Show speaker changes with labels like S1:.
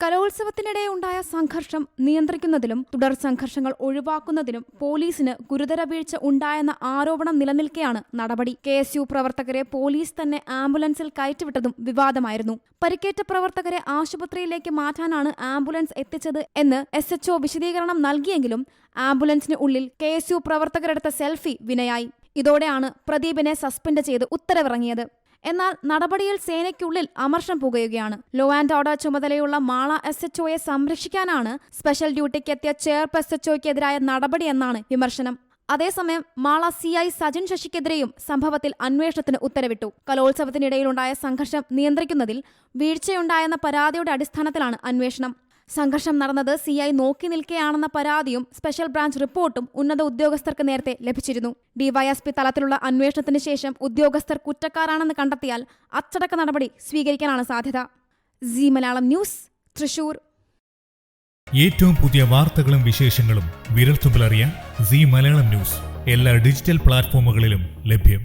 S1: കലോത്സവത്തിനിടെ ഉണ്ടായ സംഘർഷം നിയന്ത്രിക്കുന്നതിലും തുടർ സംഘർഷങ്ങൾ ഒഴിവാക്കുന്നതിലും പോലീസിന് ഗുരുതര വീഴ്ച ഉണ്ടായെന്ന ആരോപണം നിലനിൽക്കെയാണ് നടപടി. KSU പ്രവർത്തകരെ പോലീസ് തന്നെ ആംബുലൻസിൽ കയറ്റിവിട്ടതും വിവാദമായിരുന്നു. പരിക്കേറ്റ പ്രവർത്തകരെ ആശുപത്രിയിലേക്ക് മാറ്റാനാണ് ആംബുലൻസ് എത്തിച്ചത് എന്ന് SHO വിശദീകരണം നൽകിയെങ്കിലും ആംബുലൻസിന് ഉള്ളിൽ KSU പ്രവർത്തകരെടുത്ത സെൽഫി വിനയായി. ഇതോടെയാണ് പ്രദീപിനെ സസ്പെൻഡ് ചെയ്ത് ഉത്തരവിറങ്ങിയത്. എന്നാൽ നടപടിയിൽ സേനയ്ക്കുള്ളിൽ അമർഷം പുകയുകയാണ്. ലോ ആൻഡ് ഓർഡർ ചുമതലയുള്ള മാള SHOയെ സംരക്ഷിക്കാനാണ് സ്പെഷ്യൽ ഡ്യൂട്ടിക്കെത്തിയ ചേർപ്പ് SHOയ്ക്കെതിരായ നടപടിയെന്നാണ് വിമർശനം. അതേസമയം മാള CI സജിൻ ശശിക്കെതിരെയും സംഭവത്തിൽ അന്വേഷണത്തിന് ഉത്തരവിട്ടു. കലോത്സവത്തിനിടയിലുണ്ടായ സംഘർഷം നിയന്ത്രിക്കുന്നതിൽ വീഴ്ചയുണ്ടായെന്ന പരാതിയുടെ അടിസ്ഥാനത്തിലാണ് അന്വേഷണം. സംഘർഷം നടന്നത് CI നോക്കി നിൽക്കെയാണെന്ന പരാതിയും സ്പെഷ്യൽ ബ്രാഞ്ച് റിപ്പോർട്ടും ഉന്നത ഉദ്യോഗസ്ഥർക്ക് നേരത്തെ ലഭിച്ചിരുന്നു. DYSP തലത്തിലുള്ള അന്വേഷണത്തിന് ശേഷം ഉദ്യോഗസ്ഥർ കുറ്റക്കാരാണെന്ന് കണ്ടെത്തിയാൽ അച്ചടക്ക നടപടി സ്വീകരിക്കാനാണ് സാധ്യത. Zee Malayalam news, Thrissur.
S2: ഏറ്റവും പുതിയ വാർത്തകളും വിശേഷങ്ങളും വിരൽത്തുമ്പിലറിയാൻ സീ മലയാളം ന്യൂസ് എല്ലാ ഡിജിറ്റൽ പ്ലാറ്റ്ഫോമുകളിലും ലഭ്യം.